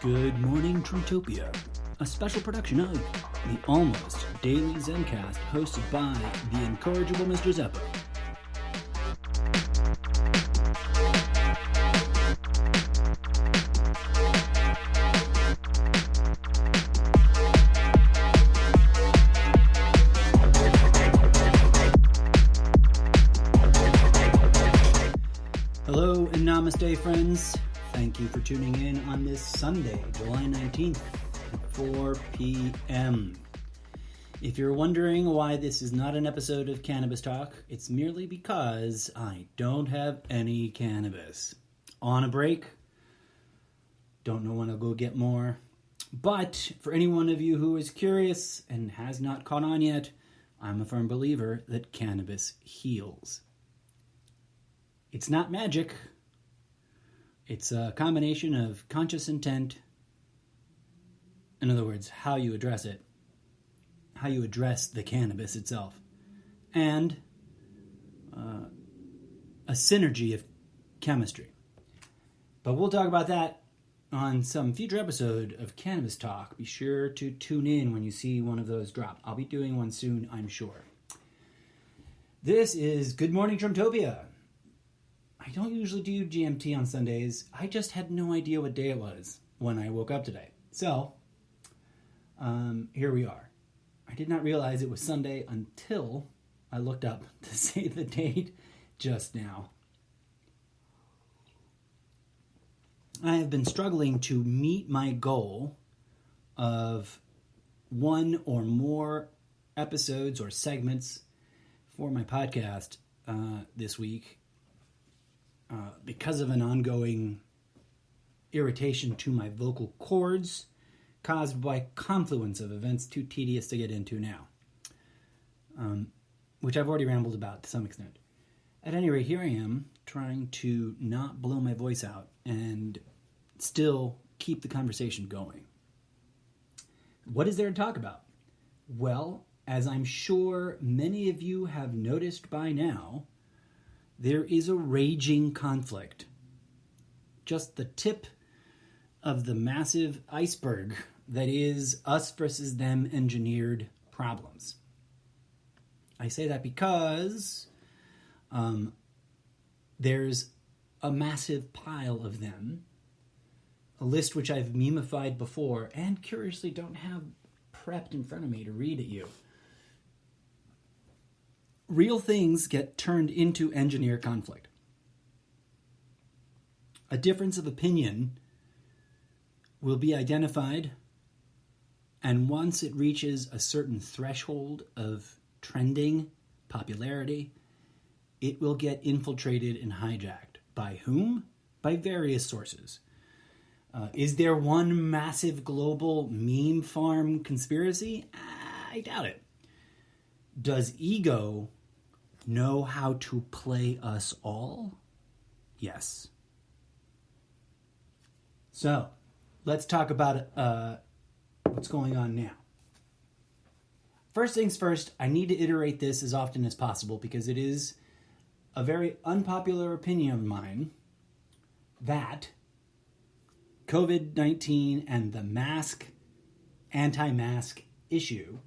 Good morning, Trumptopia, a special production of the Almost Daily Zencast hosted by the incorrigible Mr. Zeppo. Hello and namaste, friends. Thank you for tuning in on this Sunday, July 19th at 4 p.m. If you're wondering why this is not an episode of Cannabis Talk, it's merely because I don't have any cannabis. On a break. Don't know when I'll go get more. But for any one of you who is curious and has not caught on yet, I'm a firm believer that cannabis heals. It's not magic. It's a combination of conscious intent, in other words, how you address it, how you address the cannabis itself, and a synergy of chemistry. But we'll talk about that on some future episode of Cannabis Talk. Be sure to tune in when you see one of those drop. I'll be doing one soon, I'm sure. This is Good Morning Trumptopia. I don't usually do GMT on Sundays. I just had no idea what day it was when I woke up today. So, here we are. I did not realize it was Sunday until I looked up to say the date just now. I have been struggling to meet my goal of one or more episodes or segments for my podcast this week. Because of an ongoing irritation to my vocal cords caused by confluence of events too tedious to get into now, which I've already rambled about to some extent. At any rate, here I am trying to not blow my voice out and still keep the conversation going. What is there to talk about? Well, as I'm sure many of you have noticed by now, there is a raging conflict. Just the tip of the massive iceberg that is us versus them engineered problems. I say that because there's a massive pile of them, a list which I've memified before and curiously don't have prepped in front of me to read at you. Real things get turned into engineer conflict. A difference of opinion will be identified, and once it reaches a certain threshold of trending popularity, it will get infiltrated and hijacked. By whom? By various sources. Is there one massive global meme farm conspiracy? I doubt it. Does ego know how to play us all? Yes. So, let's talk about what's going on now. First things first, I need to iterate this as often as possible because it is a very unpopular opinion of mine that COVID-19 and the anti-mask issue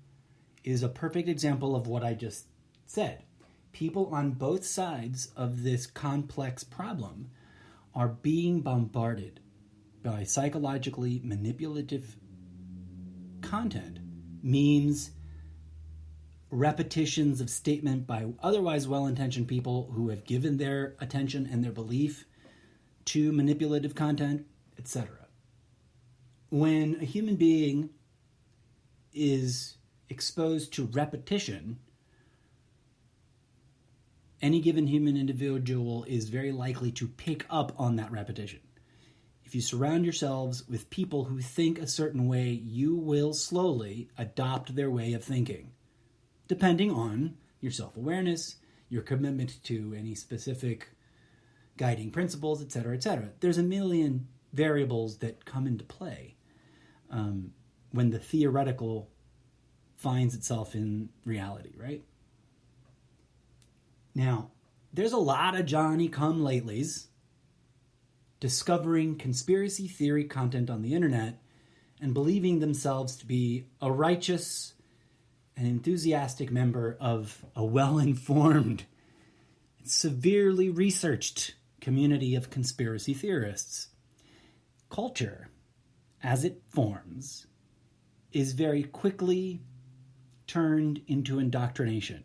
is a perfect example of what I just said. People on both sides of this complex problem are being bombarded by psychologically manipulative content, memes, repetitions of statement by otherwise well-intentioned people who have given their attention and their belief to manipulative content, etc. When a human being is exposed to repetition, any given human individual is very likely to pick up on that repetition. If you surround yourselves with people who think a certain way, you will slowly adopt their way of thinking, depending on your self-awareness, your commitment to any specific guiding principles, etc., etc. There's a million variables that come into play when the theoretical finds itself in reality, right? Now, there's a lot of Johnny-come-latelys discovering conspiracy theory content on the internet and believing themselves to be a righteous and enthusiastic member of a well-informed, severely researched community of conspiracy theorists. Culture, as it forms, is very quickly turned into indoctrination.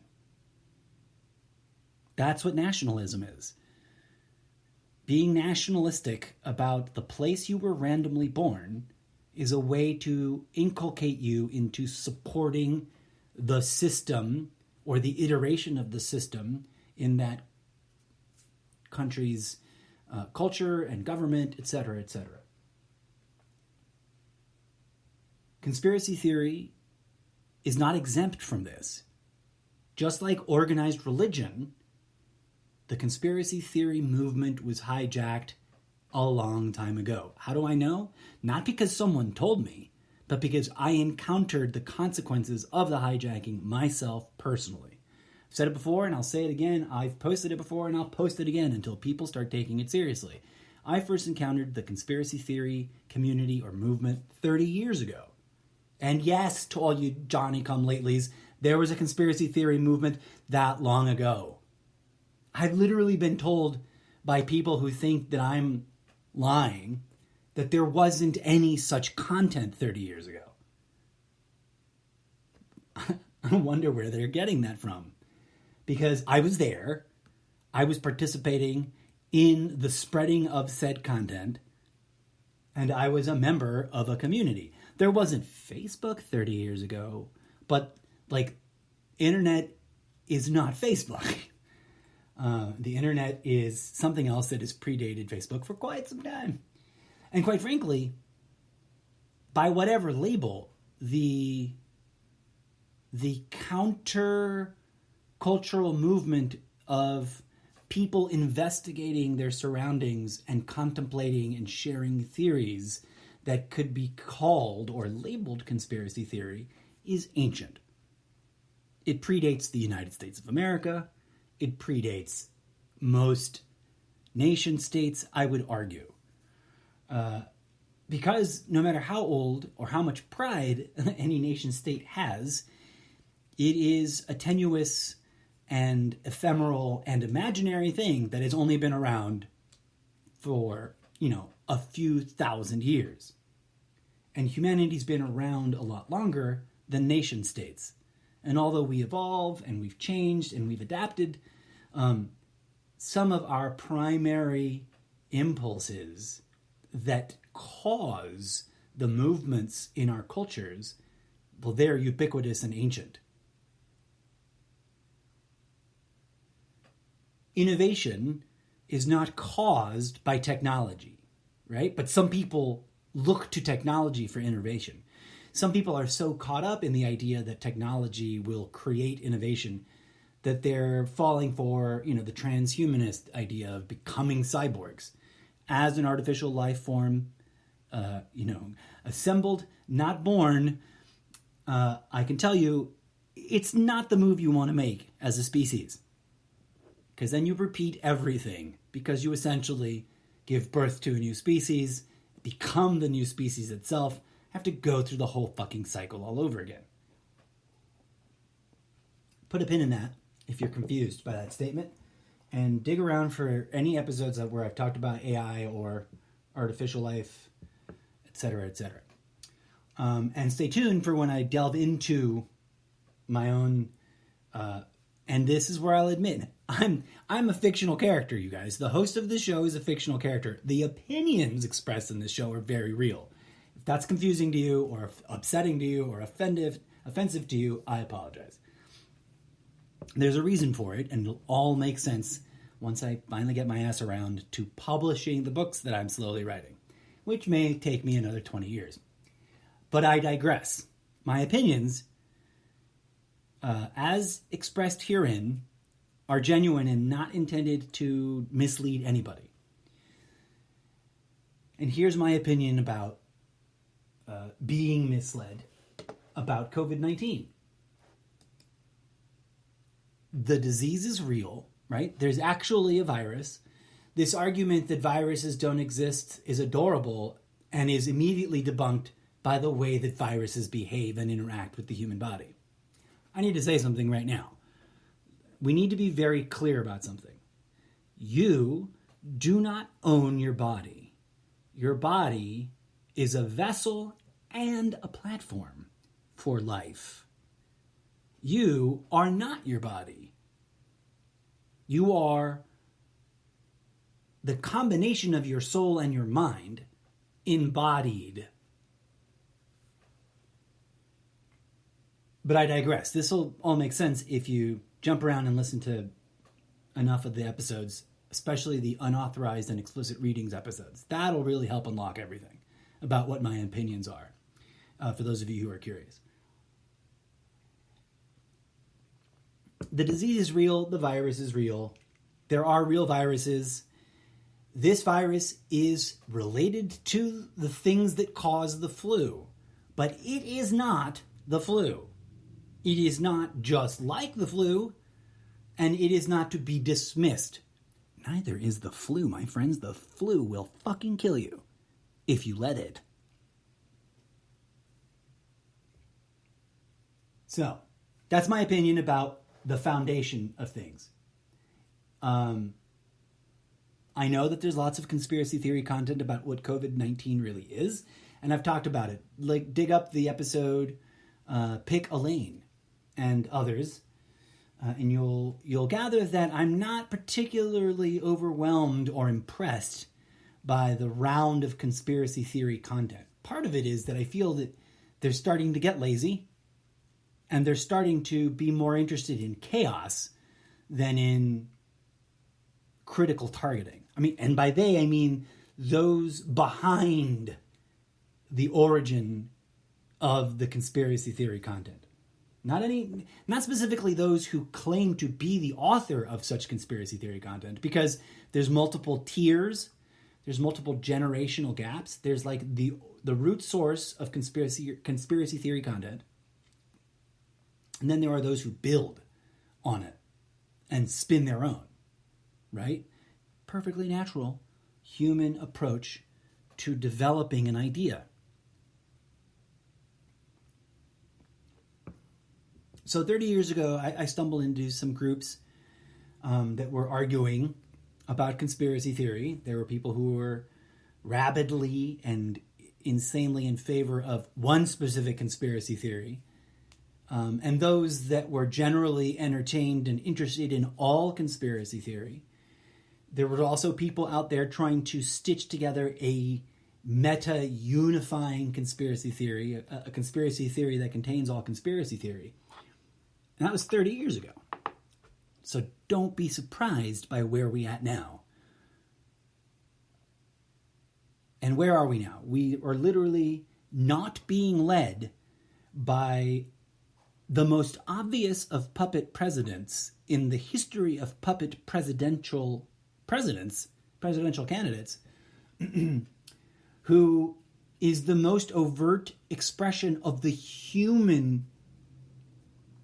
That's what nationalism is. Being nationalistic about the place you were randomly born is a way to inculcate you into supporting the system or the iteration of the system in that country's culture and government, etc., etc. Conspiracy theory is not exempt from this. Just like organized religion, the conspiracy theory movement was hijacked a long time ago. How do I know? Not because someone told me, but because I encountered the consequences of the hijacking myself personally. I've said it before and I'll say it again. I've posted it before and I'll post it again until people start taking it seriously. I first encountered the conspiracy theory community or movement 30 years ago. And yes, to all you Johnny-come-latelys, there was a conspiracy theory movement that long ago. I've literally been told by people who think that I'm lying that there wasn't any such content 30 years ago. I wonder where they're getting that from. Because I was there, I was participating in the spreading of said content, and I was a member of a community. There wasn't Facebook 30 years ago, but internet is not Facebook. The internet is something else that has predated Facebook for quite some time. And quite frankly, by whatever label, the counter-cultural movement of people investigating their surroundings and contemplating and sharing theories that could be called or labeled conspiracy theory is ancient. It predates the United States of America. It predates most nation states, I would argue. Because no matter how old or how much pride any nation state has, it is a tenuous and ephemeral and imaginary thing that has only been around for, a few thousand years. And humanity's been around a lot longer than nation states. And although we evolve and we've changed and we've adapted, some of our primary impulses that cause the movements in our cultures, well, they're ubiquitous and ancient. Innovation is not caused by technology, right? But some people look to technology for innovation. Some people are so caught up in the idea that technology will create innovation that they're falling for, the transhumanist idea of becoming cyborgs as an artificial life form, assembled, not born. I can tell you, it's not the move you want to make as a species. Because then you repeat everything, because you essentially give birth to a new species, become the new species itself, have to go through the whole fucking cycle all over again. Put a pin in that if you're confused by that statement, and dig around for any episodes where I've talked about AI or artificial life, etc., etc. And stay tuned for when I delve into my own, and this is where I'll admit, I'm a fictional character, you guys. The host of this show is a fictional character. The opinions expressed in this show are very real. If that's confusing to you, or upsetting to you, or offensive to you, I apologize. There's a reason for it, and it'll all make sense once I finally get my ass around to publishing the books that I'm slowly writing, which may take me another 20 years. But I digress. My opinions, as expressed herein, are genuine and not intended to mislead anybody. And here's my opinion about being misled about COVID-19. The disease is real, right? There's actually a virus this argument that viruses don't exist is adorable and is immediately debunked by the way that viruses behave and interact with the human body. I need to say something right now. We need to be very clear about something. You do not own your body. Your body is a vessel and a platform for life. You are not your body. You are the combination of your soul and your mind embodied. But I digress. This will all make sense if you jump around and listen to enough of the episodes, especially the unauthorized and explicit readings episodes. That'll really help unlock everything about what my opinions are, for those of you who are curious. The disease is real. The virus is real. There are real viruses. This virus is related to the things that cause the flu, but it is not the flu. It is not just like the flu, and it is not to be dismissed. Neither is the flu, my friends. The flu will fucking kill you if you let it. So, that's my opinion about the foundation of things. I know that there's lots of conspiracy theory content about what COVID-19 really is, and I've talked about it. Like, dig up the episode, Pick a Lane, and others, and you'll gather that I'm not particularly overwhelmed or impressed by the round of conspiracy theory content. Part of it is that I feel that they're starting to get lazy, and they're starting to be more interested in chaos than in critical targeting. I mean, and by they, I mean those behind the origin of the conspiracy theory content. Not specifically those who claim to be the author of such conspiracy theory content, because there's multiple tiers, there's multiple generational gaps. There's like the root source of conspiracy theory content, and then there are those who build on it and spin their own, right? Perfectly natural human approach to developing an idea. So 30 years ago, I stumbled into some groups that were arguing about conspiracy theory. There were people who were rabidly and insanely in favor of one specific conspiracy theory, and those that were generally entertained and interested in all conspiracy theory. There were also people out there trying to stitch together a meta-unifying conspiracy theory, a conspiracy theory that contains all conspiracy theory. And that was 30 years ago. So don't be surprised by where we're at now. And where are we now? We are literally not being led by the most obvious of puppet presidents in the history of puppet presidential candidates, who is the most overt expression of the human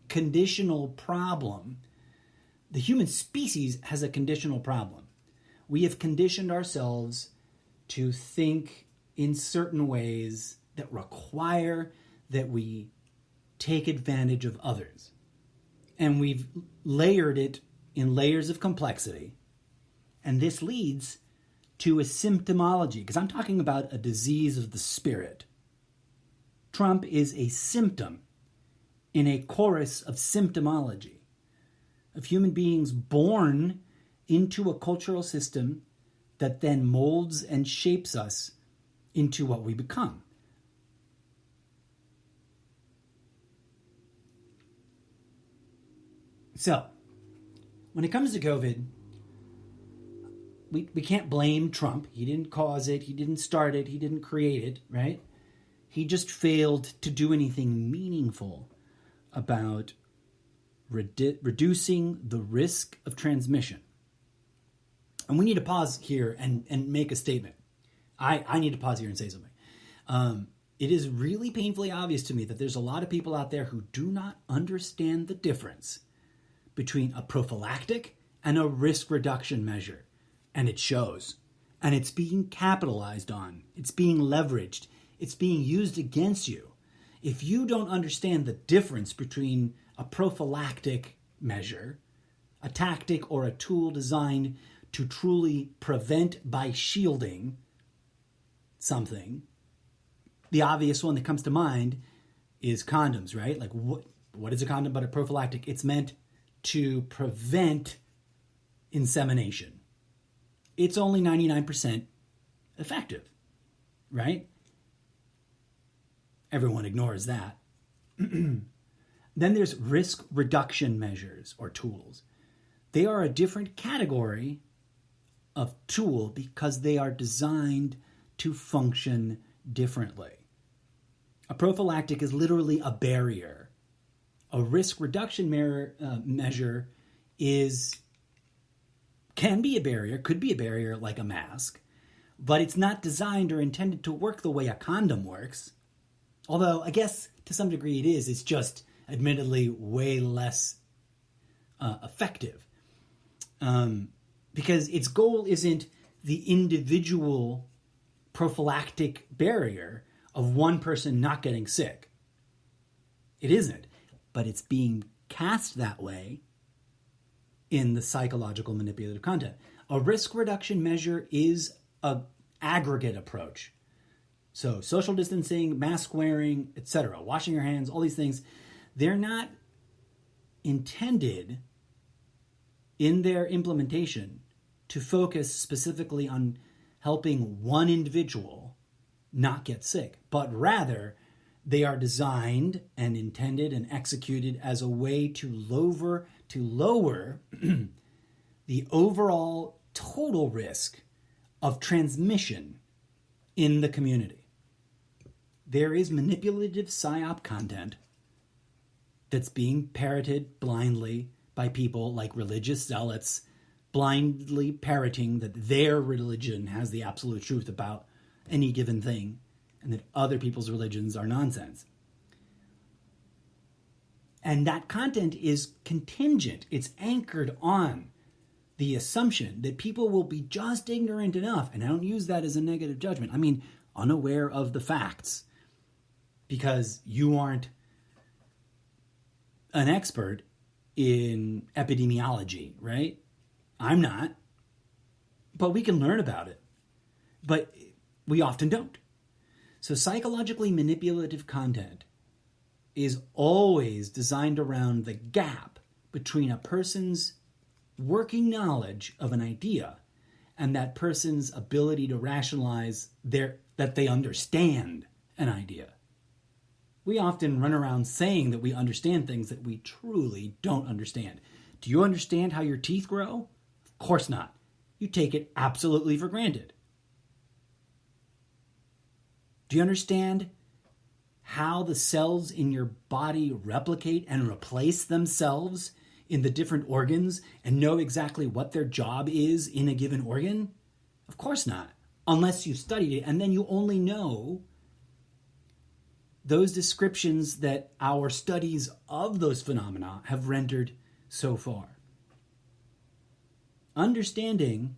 conditional problem. The human species has a conditional problem. We have conditioned ourselves to think in certain ways that require that we take advantage of others. And we've layered it in layers of complexity. And this leads to a symptomology, because I'm talking about a disease of the spirit. Trump is a symptom in a chorus of symptomology, of human beings born into a cultural system that then molds and shapes us into what we become. So, when it comes to COVID, we can't blame Trump. He didn't cause it. He didn't start it. He didn't create it, right? He just failed to do anything meaningful about reducing the risk of transmission. And we need to pause here and make a statement. I need to pause here and say something. It is really painfully obvious to me that there's a lot of people out there who do not understand the difference between a prophylactic and a risk reduction measure. And it shows. And it's being capitalized on. It's being leveraged. It's being used against you. If you don't understand the difference between a prophylactic measure, a tactic or a tool designed to truly prevent by shielding something, the obvious one that comes to mind is condoms, right? Like what is a condom but a prophylactic? It's meant to prevent insemination. It's only 99% effective, right? Everyone ignores that. Then there's risk reduction measures or tools. They are a different category of tool because they are designed to function differently. A prophylactic is literally a barrier. A risk reduction measure can be a barrier, could be a barrier like a mask, but it's not designed or intended to work the way a condom works. Although, I guess to some degree it is. It's just admittedly way less effective. Because its goal isn't the individual prophylactic barrier of one person not getting sick. It isn't. But it's being cast that way in the psychological manipulative content. A risk reduction measure is an aggregate approach. So social distancing, mask wearing, etc., washing your hands, all these things, they're not intended in their implementation to focus specifically on helping one individual not get sick, but rather they are designed and intended and executed as a way to lower the overall total risk of transmission in the community. There is manipulative psyop content that's being parroted blindly by people like religious zealots, blindly parroting that their religion has the absolute truth about any given thing and that other people's religions are nonsense. And that content is contingent. It's anchored on the assumption that people will be just ignorant enough, and I don't use that as a negative judgment, I mean unaware of the facts, because you aren't an expert in epidemiology, right? I'm not. But we can learn about it. But we often don't. So psychologically manipulative content is always designed around the gap between a person's working knowledge of an idea and that person's ability to rationalize that they understand an idea. We often run around saying that we understand things that we truly don't understand. Do you understand how your teeth grow? Of course not. You take it absolutely for granted. Do you understand how the cells in your body replicate and replace themselves in the different organs and know exactly what their job is in a given organ? Of course not, unless you studied it, and then you only know those descriptions that our studies of those phenomena have rendered so far. Understanding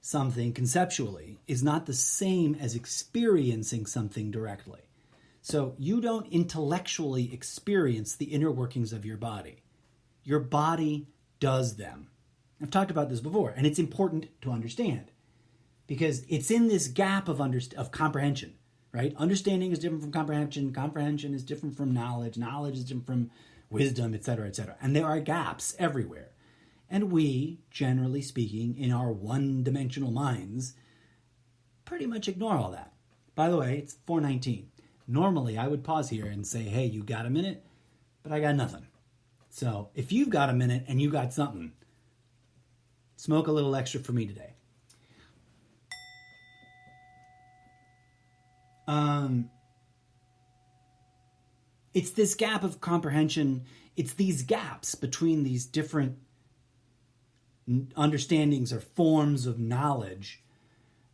something conceptually is not the same as experiencing something directly. So you don't intellectually experience the inner workings of your body. Your body does them. I've talked about this before, and it's important to understand because it's in this gap of comprehension, right? Understanding is different from comprehension. Comprehension is different from knowledge. Knowledge is different from wisdom, etc., etc. And there are gaps everywhere. And we, generally speaking, in our one-dimensional minds, pretty much ignore all that. By the way, it's 4:19. Normally, I would pause here and say, hey, you got a minute? But I got nothing. So if you've got a minute and you got something, smoke a little extra for me today. It's this gap of comprehension. It's these gaps between these different understandings or forms of knowledge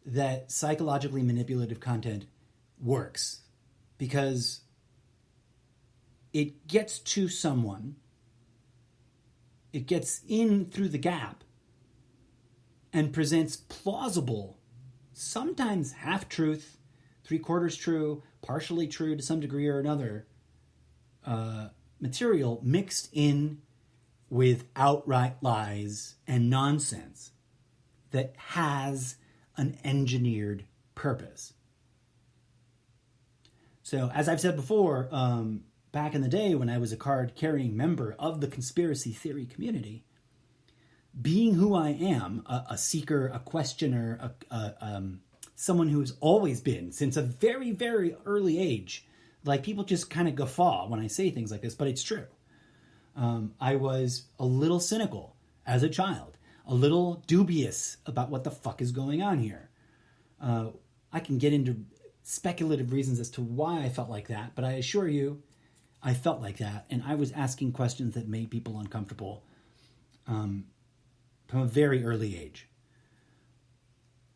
that psychologically manipulative content works, because it gets to someone, it gets in through the gap, and presents plausible, sometimes half-truth, three-quarters true, partially true to some degree or another, material mixed in with outright lies and nonsense that has an engineered purpose. So, as I've said before, back in the day when I was a card-carrying member of the conspiracy theory community, being who I am, a seeker, a questioner, someone who's always been, since a very, very early age, like people just kind of guffaw when I say things like this, but it's true. I was a little cynical as a child, a little dubious about what the fuck is going on here. I can get into speculative reasons as to why I felt like that, but I assure you, I felt like that, and I was asking questions that made people uncomfortable from a very early age.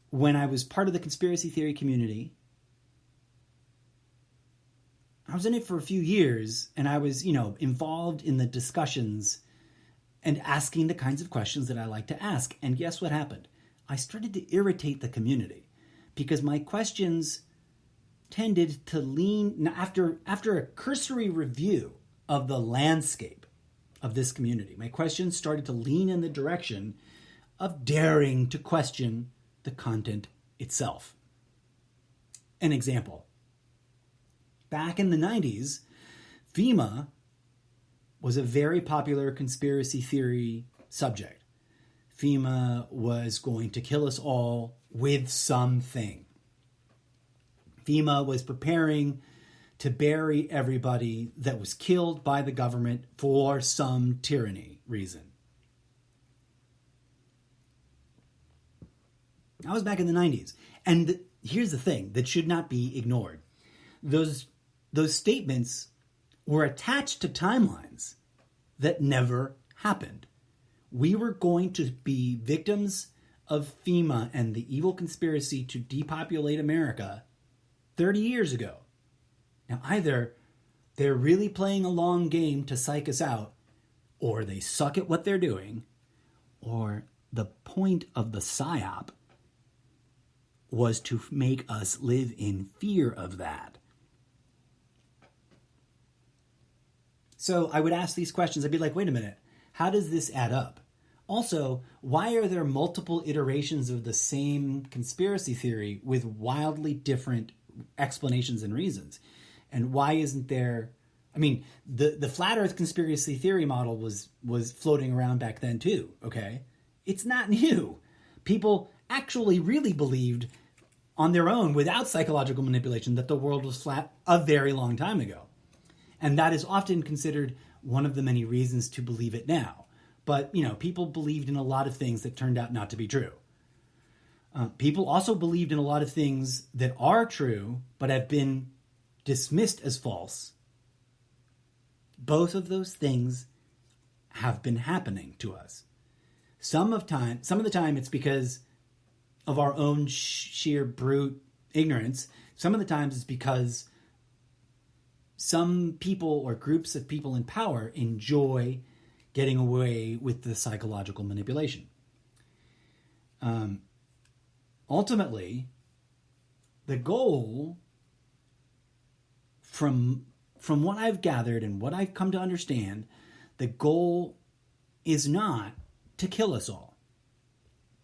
When I was part of the conspiracy theory community, I was in it for a few years, and I was, involved in the discussions and asking the kinds of questions that I like to ask. And guess what happened? I started to irritate the community because my questions tended to lean, after a cursory review of the landscape of this community, my questions started to lean in the direction of daring to question the content itself. An example. Back in the 90s, FEMA was a very popular conspiracy theory subject. FEMA was going to kill us all with something. FEMA was preparing to bury everybody that was killed by the government for some tyranny reason. That was back in the 90s. And here's the thing that should not be ignored. Those statements were attached to timelines that never happened. We were going to be victims of FEMA and the evil conspiracy to depopulate America 30 years ago. Now, either they're really playing a long game to psych us out, or they suck at what they're doing, or the point of the PSYOP was to make us live in fear of that. So I would ask these questions. I'd be like, wait a minute, how does this add up? Also, why are there multiple iterations of the same conspiracy theory with wildly different explanations and reasons? And why isn't there... I mean, the flat earth conspiracy theory model was floating around back then too, okay? It's not new. People actually really believed on their own, without psychological manipulation, that the world was flat a very long time ago. And that is often considered one of the many reasons to believe it now. But, people believed in a lot of things that turned out not to be true. People also believed in a lot of things that are true, but have been dismissed as false. Both of those things have been happening to us. Some of the time it's because of our own sheer brute ignorance. Some of the times it's because some people or groups of people in power enjoy getting away with the psychological manipulation. Ultimately, the goal from what I've gathered and what I've come to understand, the goal is not to kill us all.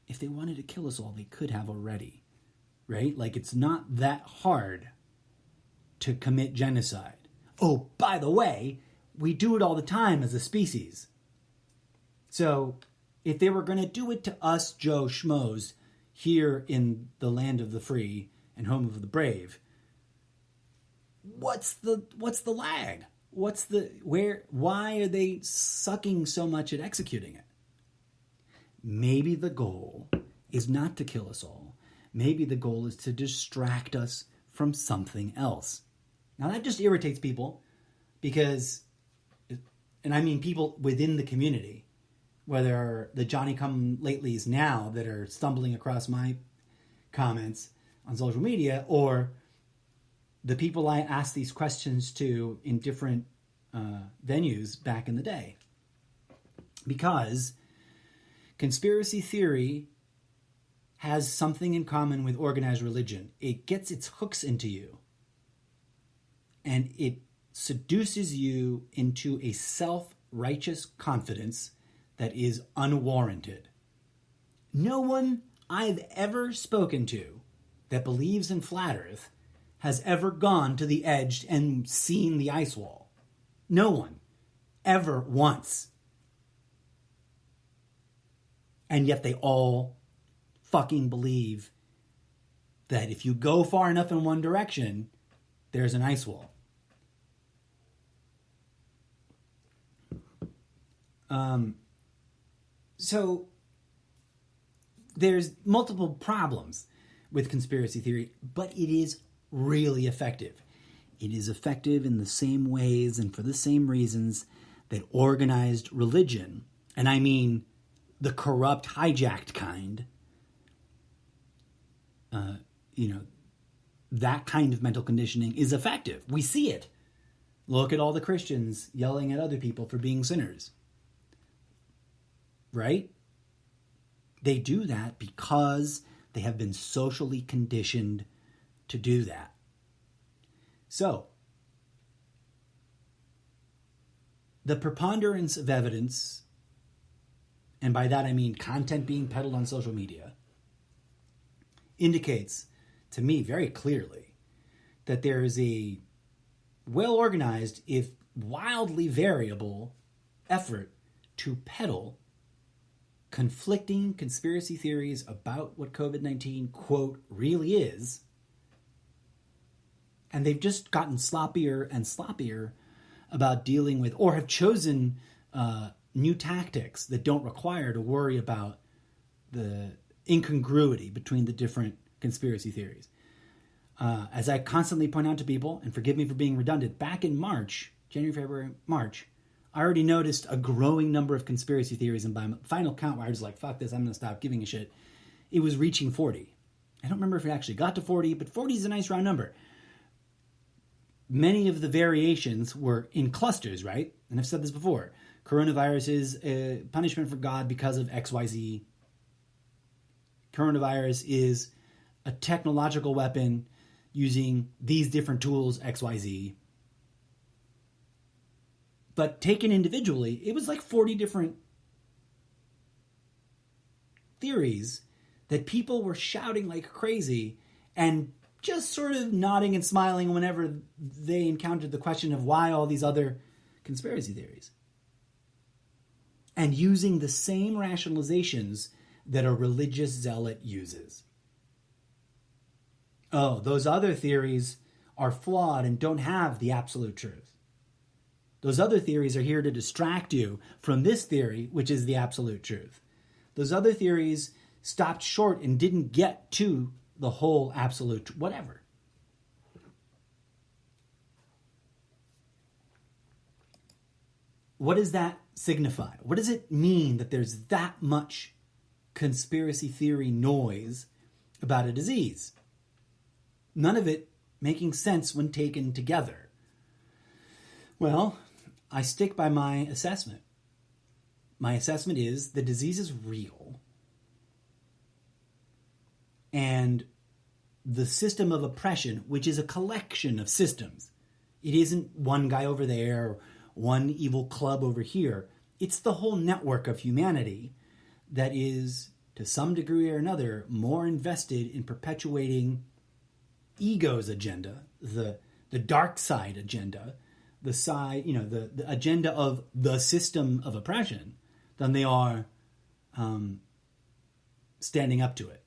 If they wanted to kill us all, they could have already, right? Like, it's not that hard to commit genocide. Oh, by the way, we do it all the time as a species. So if they were going to do it to us Joe Schmoes here in the land of the free and home of the brave, what's the lag? Why are they sucking so much at executing it? Maybe the goal is not to kill us all. Maybe the goal is to distract us from something else. Now that just irritates people because, and I mean people within the community, whether the Johnny-come-latelys now that are stumbling across my comments on social media, or the people I asked these questions to in different venues back in the day. Because conspiracy theory has something in common with organized religion. It gets its hooks into you, and it seduces you into a self-righteous confidence that is unwarranted. No one I've ever spoken to that believes in flat earth has ever gone to the edge and seen the ice wall. No one. Ever once. And yet they all fucking believe that if you go far enough in one direction, there's an ice wall. So there's multiple problems with conspiracy theory, but it is really effective. It is effective in the same ways and for the same reasons that organized religion, and I mean the corrupt, hijacked kind, that kind of mental conditioning is effective. We see it. Look at all the Christians yelling at other people for being sinners. Right? They do that because they have been socially conditioned to do that. So, the preponderance of evidence, and by that I mean content being peddled on social media, indicates to me very clearly that there is a well-organized, if wildly variable, effort to peddle conflicting conspiracy theories about what COVID-19, quote, really is. And they've just gotten sloppier and sloppier about dealing with, or have chosen new tactics that don't require to worry about the incongruity between the different conspiracy theories. As I constantly point out to people, and forgive me for being redundant, back in March, January, February, March, I already noticed a growing number of conspiracy theories, and by my final count, where I was like, fuck this, I'm going to stop giving a shit, it was reaching 40. I don't remember if it actually got to 40, but 40 is a nice round number. Many of the variations were in clusters, right? And I've said this before. Coronavirus is a punishment for God because of XYZ. Coronavirus is a technological weapon using these different tools, XYZ. But taken individually, it was like 40 different theories that people were shouting like crazy and just sort of nodding and smiling whenever they encountered the question of why all these other conspiracy theories. And using the same rationalizations that a religious zealot uses. Oh, those other theories are flawed and don't have the absolute truth. Those other theories are here to distract you from this theory, which is the absolute truth. Those other theories stopped short and didn't get to the whole absolute whatever. What does that signify? What does it mean that there's that much conspiracy theory noise about a disease? None of it making sense when taken together. Well, I stick by my assessment. My assessment is the disease is real. And the system of oppression, which is a collection of systems, it isn't one guy over there, or one evil club over here. It's the whole network of humanity that is, to some degree or another, more invested in perpetuating ego's agenda, the dark side agenda, the side, the agenda of the system of oppression, than they are standing up to it.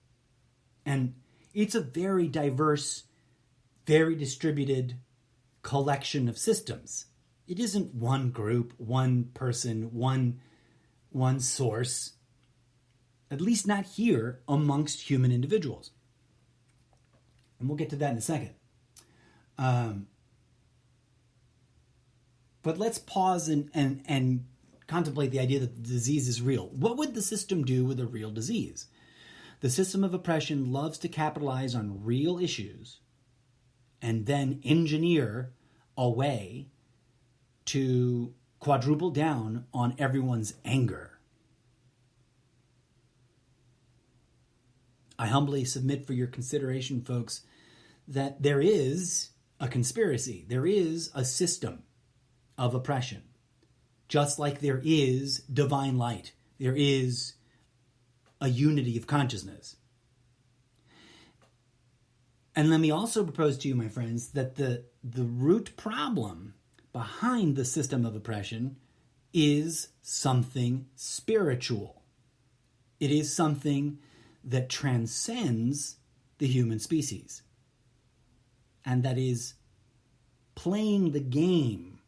And it's a very diverse, very distributed collection of systems. It isn't one group, one person, one source, at least not here amongst human individuals. And we'll get to that in a second. But let's pause and contemplate the idea that the disease is real. What would the system do with a real disease? The system of oppression loves to capitalize on real issues and then engineer a way to quadruple down on everyone's anger. I humbly submit for your consideration, folks, that there is a conspiracy. There is a system of oppression, just like there is divine light. There is a unity of consciousness. And let me also propose to you, my friends, that the root problem behind the system of oppression is something spiritual. It is something that transcends the human species, and that is playing the game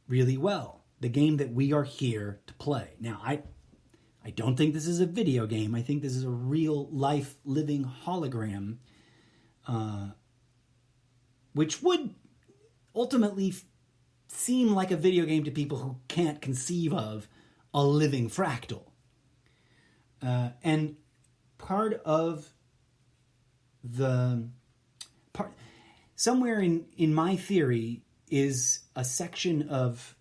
really well, the game that we are here to play. Now, I don't think this is a video game. I think this is a real life living hologram, which would ultimately seem like a video game to people who can't conceive of a living fractal. And part of somewhere in my theory is a section of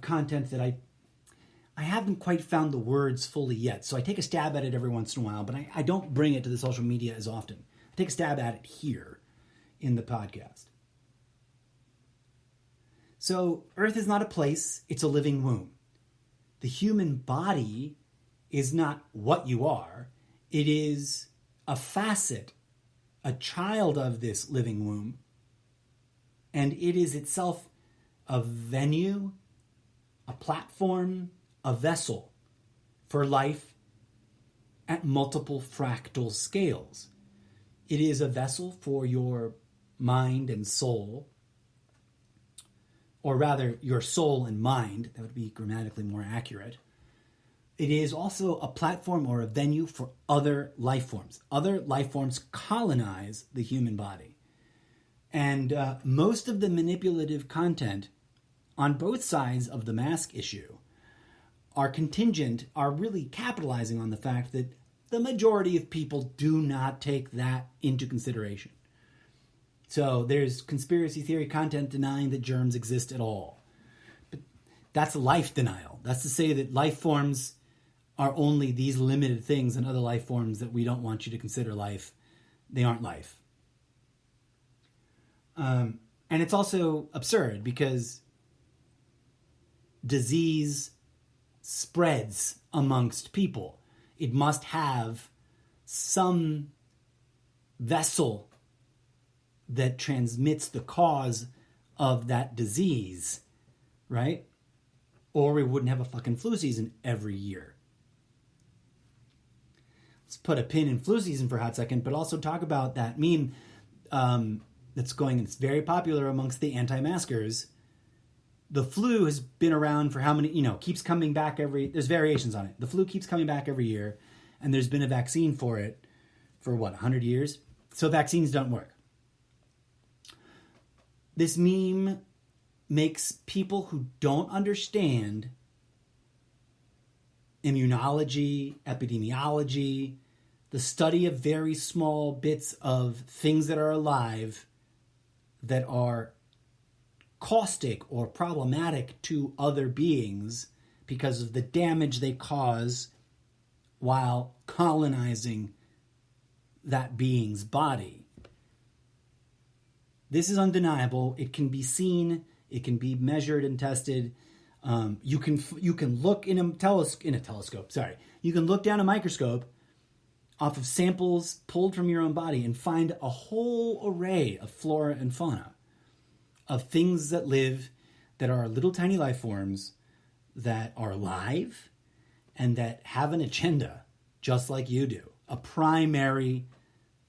content that I haven't quite found the words fully yet. So I take a stab at it every once in a while, but I don't bring it to the social media as often. I take a stab at it here in the podcast. So Earth is not a place, it's a living womb. The human body is not what you are. It is a facet, a child of this living womb. And it is itself a venue, a platform, a vessel for life at multiple fractal scales. It is a vessel for your mind and soul, or rather your soul and mind. That would be grammatically more accurate. It is also a platform or a venue for other life forms. Other life forms colonize the human body. And most of the manipulative content on both sides of the mask issue are really capitalizing on the fact that the majority of people do not take that into consideration. So there's conspiracy theory content denying that germs exist at all. But that's life denial. That's to say that life forms are only these limited things, and other life forms that we don't want you to consider life, they aren't life. And it's also absurd because disease spreads amongst people. It must have some vessel that transmits the cause of that disease, right? Or we wouldn't have a fucking flu season every year. Let's put a pin in flu season for a hot second, but also talk about that meme it's very popular amongst the anti-maskers. The flu has been around for how many, keeps coming back there's variations on it. The flu keeps coming back every year, and there's been a vaccine for it for 100 years? So vaccines don't work. This meme makes people who don't understand immunology, epidemiology, the study of very small bits of things that are alive that are caustic or problematic to other beings because of the damage they cause while colonizing that being's body. This is undeniable. It can be seen. It can be measured and tested. You can look in a telescope. Sorry, you can look down a microscope off of samples pulled from your own body and find a whole array of flora and fauna, of things that live, that are little tiny life forms that are alive and that have an agenda just like you do, a primary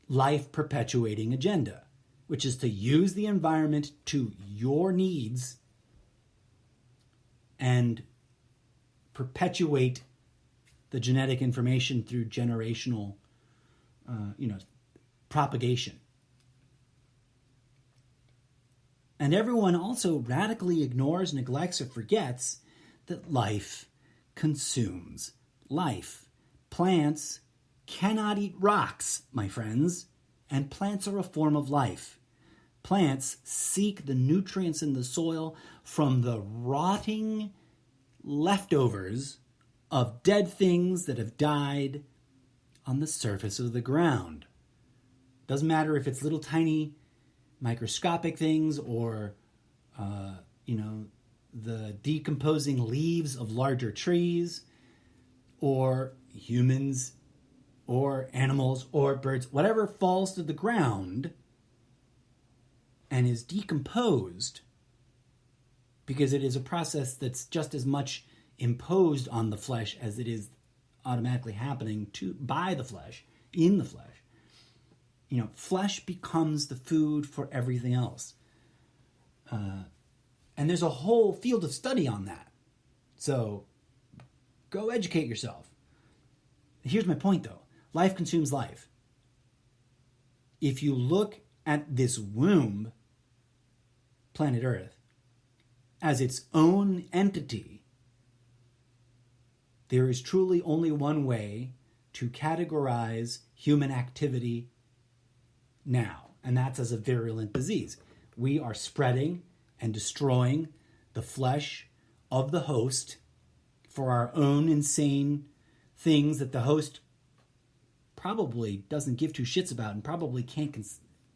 life perpetuating agenda, which is to use the environment to your needs and perpetuate the genetic information through generational, propagation. And everyone also radically ignores, neglects, or forgets that life consumes life. Plants cannot eat rocks, my friends, and plants are a form of life. Plants seek the nutrients in the soil from the rotting leftovers of dead things that have died on the surface of the ground. Doesn't matter if it's little tiny microscopic things or, the decomposing leaves of larger trees or humans or animals or birds, whatever falls to the ground and is decomposed, because it is a process that's just as much imposed on the flesh as it is automatically happening by the flesh, in the flesh. Flesh becomes the food for everything else. And there's a whole field of study on that. So go educate yourself. Here's my point, though. Life consumes life. If you look at this womb, planet Earth, as its own entity, there is truly only one way to categorize human activity now, and that's as a virulent disease. We are spreading and destroying the flesh of the host for our own insane things that the host probably doesn't give two shits about and probably can't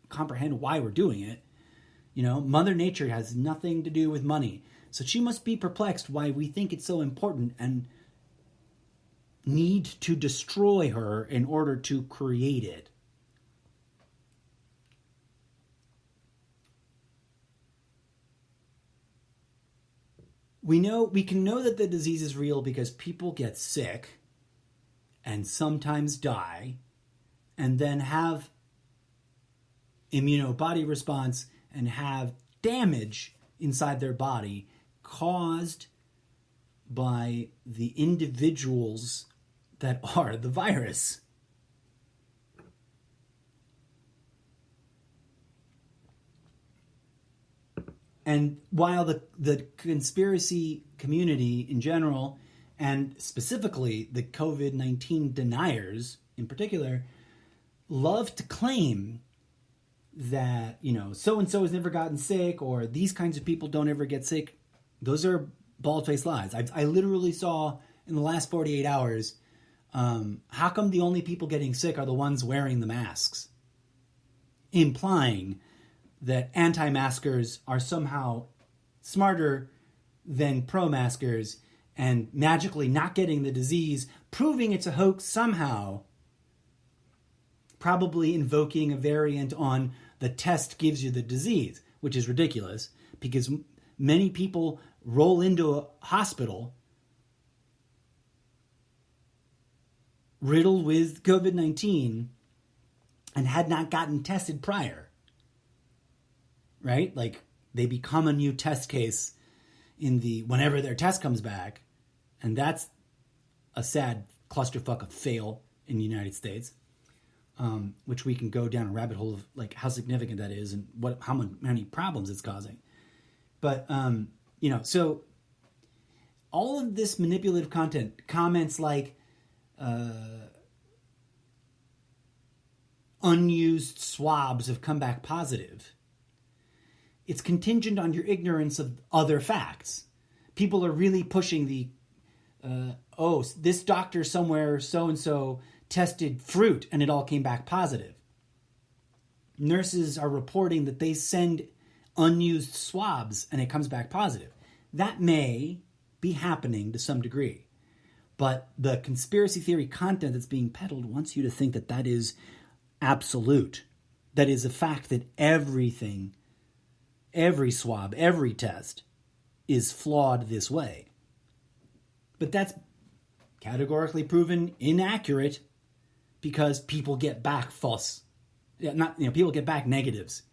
comprehend why we're doing it. Mother Nature has nothing to do with money. So she must be perplexed why we think it's so important and need to destroy her in order to create it. We can know that the disease is real because people get sick and sometimes die and then have immunobody response and have damage inside their body caused by the individuals that are the virus. And while the conspiracy community in general, and specifically the COVID-19 deniers in particular, love to claim that, so-and-so has never gotten sick, or these kinds of people don't ever get sick, those are bald-faced lies. I literally saw in the last 48 hours, how come the only people getting sick are the ones wearing the masks? Implying that anti-maskers are somehow smarter than pro-maskers and magically not getting the disease, proving it's a hoax somehow, probably invoking a variant on the test gives you the disease, which is ridiculous because many people roll into a hospital riddled with COVID-19 and had not gotten tested prior. Right? Like they become a new test case whenever their test comes back. And that's a sad clusterfuck of fail in the United States, which we can go down a rabbit hole of like how significant that is and how many problems it's causing. But, so all of this manipulative content, comments like unused swabs have come back positive, it's contingent on your ignorance of other facts. People are really pushing this doctor somewhere, so-and-so, tested fruit and it all came back positive. Nurses are reporting that they send unused swabs and it comes back positive. That may be happening to some degree. But the conspiracy theory content that's being peddled wants you to think that that is absolute. That is a fact that everything, every swab, every test is flawed this way. But that's categorically proven inaccurate because people get back people get back negatives.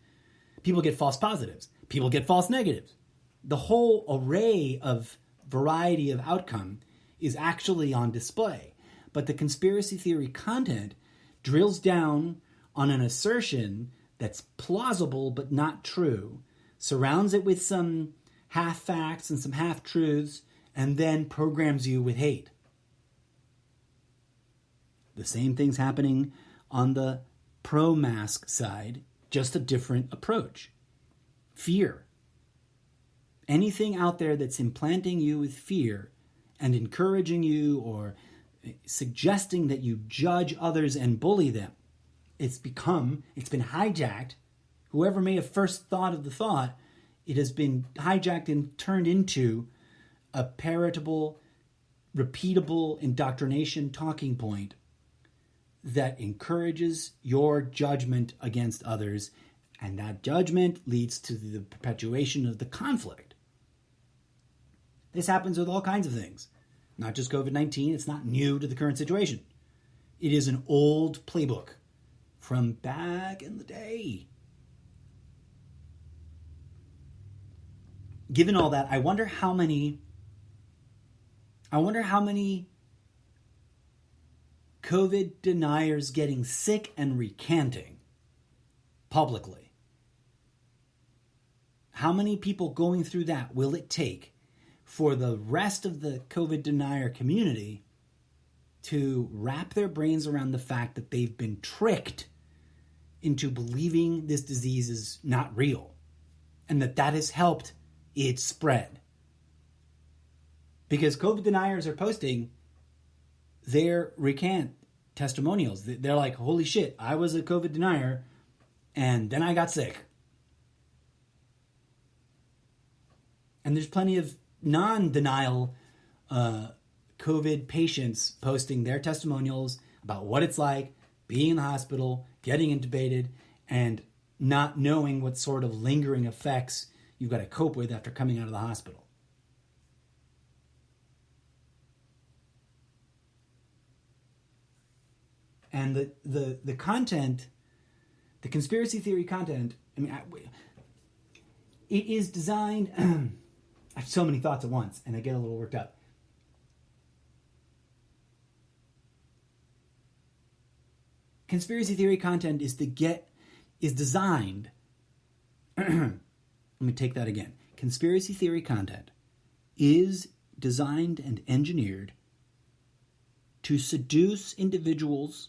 People get false positives. People get false negatives. The whole array of variety of outcome is actually on display. But the conspiracy theory content drills down on an assertion that's plausible but not true, surrounds it with some half facts and some half truths, and then programs you with hate. The same thing's happening on the pro-mask side, just a different approach. Fear. Anything out there that's implanting you with fear and encouraging you or suggesting that you judge others and bully them. It's been hijacked. Whoever may have first thought of the thought, it has been hijacked and turned into a palatable, repeatable indoctrination talking point that encourages your judgment against others, and that judgment leads to the perpetuation of the conflict. This happens with all kinds of things. Not just COVID-19, it's not new to the current situation. It is an old playbook from back in the day. Given all that, I wonder how many COVID deniers getting sick and recanting publicly. How many people going through that will it take for the rest of the COVID denier community to wrap their brains around the fact that they've been tricked into believing this disease is not real and that has helped it spread? Because COVID deniers are posting their recant testimonials. They're like, holy shit, I was a COVID denier and then I got sick. And there's plenty of non-denial COVID patients posting their testimonials about what it's like being in the hospital, getting intubated, and not knowing what sort of lingering effects you've got to cope with after coming out of the hospital. And the content, the conspiracy theory content, it is designed... I have so many thoughts at once, and I get a little worked up. Conspiracy theory content is designed... Let me take that again. Conspiracy theory content is designed and engineered to seduce individuals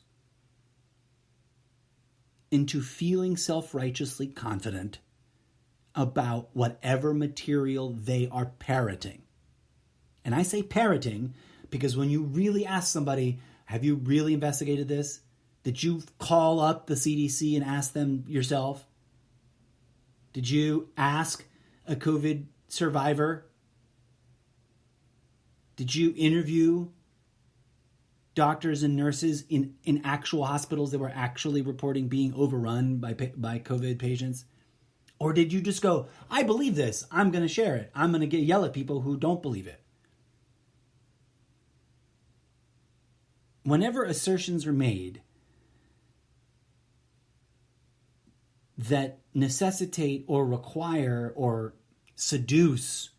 into feeling self-righteously confident about whatever material they are parroting. And I say parroting because when you really ask somebody, have you really investigated this? Did you call up the CDC and ask them yourself? Did you ask a COVID survivor? Did you interview doctors and nurses in actual hospitals that were actually reporting being overrun by COVID patients? Or did you just go, I believe this, I'm going to share it, I'm going to yell at people who don't believe it? Whenever assertions are made that necessitate or require or seduce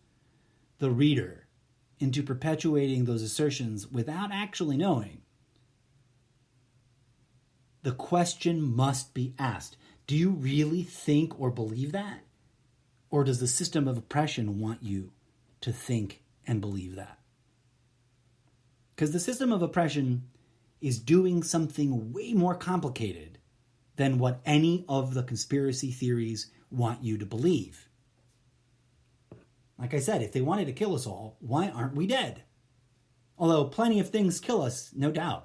the reader into perpetuating those assertions without actually knowing, the question must be asked. Do you really think or believe that? Or does the system of oppression want you to think and believe that? Because the system of oppression is doing something way more complicated than what any of the conspiracy theories want you to believe. Like I said, if they wanted to kill us all, why aren't we dead? Although plenty of things kill us, no doubt.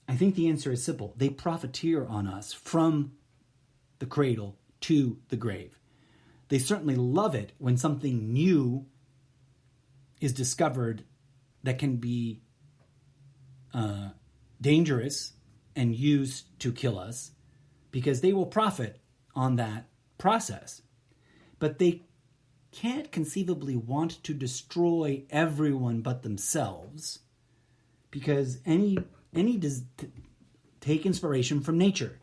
I think the answer is simple. They profiteer on us from the cradle to the grave. They certainly love it when something new is discovered that can be dangerous and used to kill us, because they will profit on that process. But they can't conceivably want to destroy everyone but themselves, because take inspiration from nature.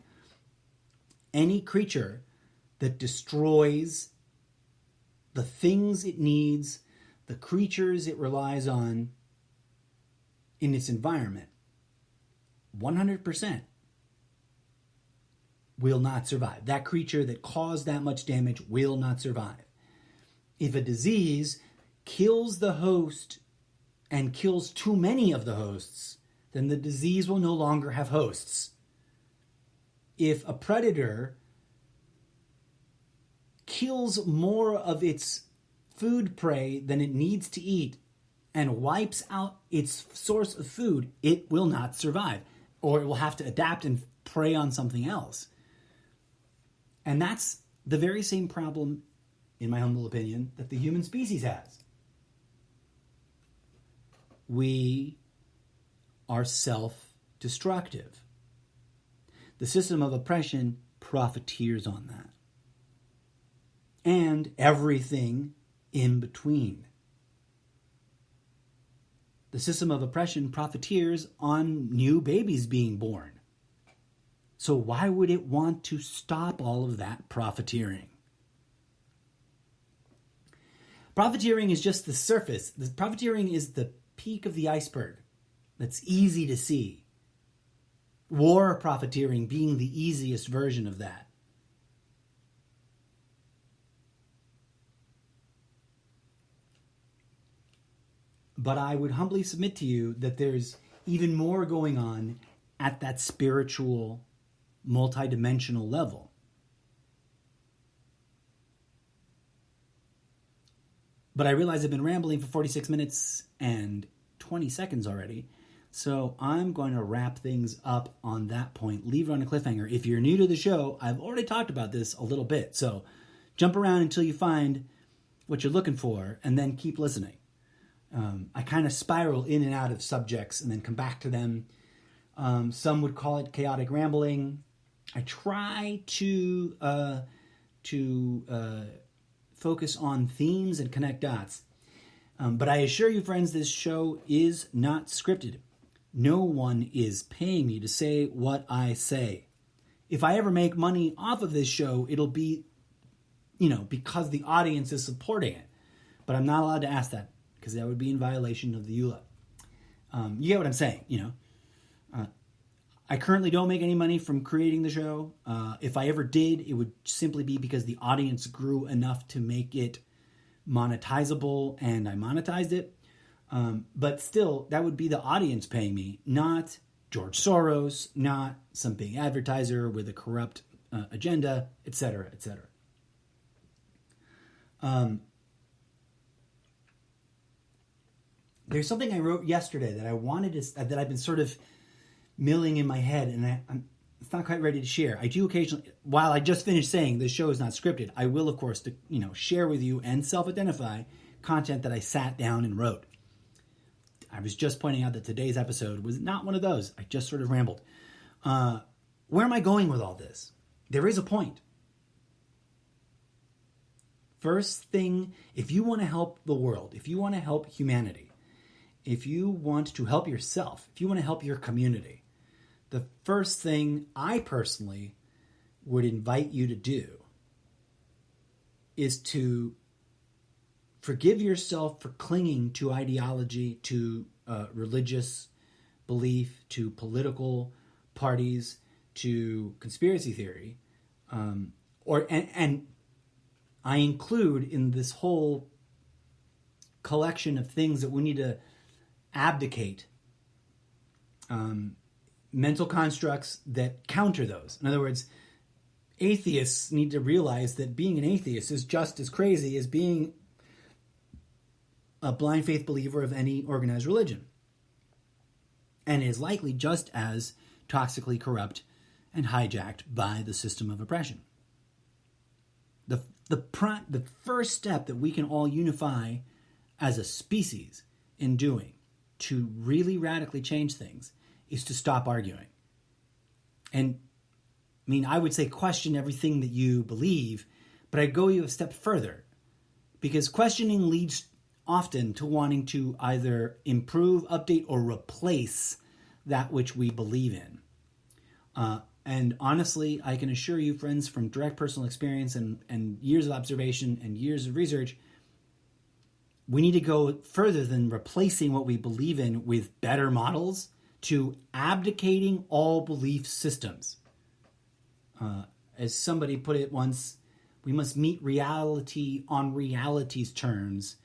Any creature that destroys the things it needs, the creatures it relies on in its environment, 100% will not survive. That creature that caused that much damage will not survive. If a disease kills the host and kills too many of the hosts, then the disease will no longer have hosts. If a predator kills more of its food prey than it needs to eat and wipes out its source of food, it will not survive, or it will have to adapt and prey on something else. And that's the very same problem, in my humble opinion, that the human species has. We are self-destructive. The system of oppression profiteers on that. And everything in between. The system of oppression profiteers on new babies being born. So why would it want to stop all of that profiteering? Profiteering is just the surface. The profiteering is the peak of the iceberg. That's easy to see. War profiteering being the easiest version of that. But I would humbly submit to you that there's even more going on at that spiritual, multidimensional level. But I realize I've been rambling for 46 minutes and 20 seconds already, so I'm going to wrap things up on that point, leave it on a cliffhanger. If you're new to the show, I've already talked about this a little bit, so jump around until you find what you're looking for, and then keep listening. I kind of spiral in and out of subjects and then come back to them. Some would call it chaotic rambling. I try to focus on themes and connect dots. But I assure you, friends, this show is not scripted. No one is paying me to say what I say. If I ever make money off of this show, it'll be, because the audience is supporting it. But I'm not allowed to ask that, because that would be in violation of the EULA. You get what I'm saying, I currently don't make any money from creating the show. If I ever did, it would simply be because the audience grew enough to make it monetizable, and I monetized it. But still, that would be the audience paying me, not George Soros, not some big advertiser with a corrupt agenda, etc., etc. There's something I wrote yesterday that I wanted to, that I've been sort of milling in my head, and it's not quite ready to share. I do occasionally, while I just finished saying this show is not scripted, I will, of course, share with you and self-identify content that I sat down and wrote. I was just pointing out that today's episode was not one of those. I just sort of rambled. Where am I going with all this? There is a point. First thing, if you want to help the world, if you want to help humanity, if you want to help yourself, if you want to help your community, the first thing I personally would invite you to do is to forgive yourself for clinging to ideology, to religious belief, to political parties, to conspiracy theory, and I include in this whole collection of things that we need to abdicate mental constructs that counter those. In other words, atheists need to realize that being an atheist is just as crazy as being a blind faith believer of any organized religion, and is likely just as toxically corrupt and hijacked by the system of oppression. The first step that we can all unify as a species in doing to really radically change things is to stop arguing. And I would say question everything that you believe, but I'd go you a step further, because questioning leads often to wanting to either improve, update, or replace that which we believe in. And honestly, I can assure you, friends, from direct personal experience and years of observation and years of research, we need to go further than replacing what we believe in with better models to abdicating all belief systems. As somebody put it once, we must meet reality on reality's terms.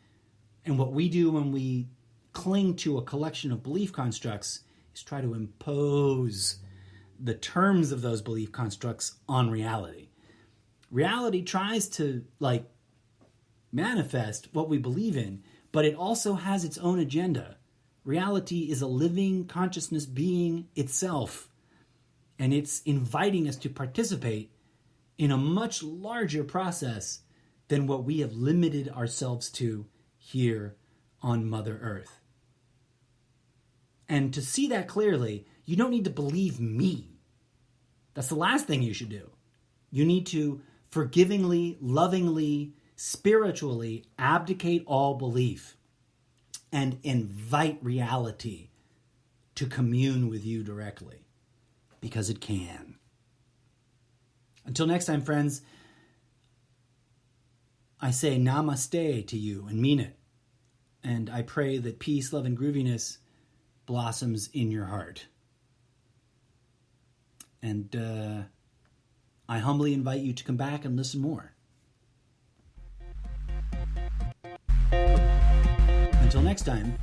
And what we do when we cling to a collection of belief constructs is try to impose the terms of those belief constructs on reality. Reality tries to manifest what we believe in, but it also has its own agenda. Reality is a living consciousness being itself, and it's inviting us to participate in a much larger process than what we have limited ourselves to here on Mother Earth. And to see that clearly, you don't need to believe me. That's the last thing you should do. You need to forgivingly, lovingly, spiritually abdicate all belief and invite reality to commune with you directly, because it can. Until next time, friends, I say namaste to you and mean it. And I pray that peace, love, and grooviness blossoms in your heart. And I humbly invite you to come back and listen more. Until next time,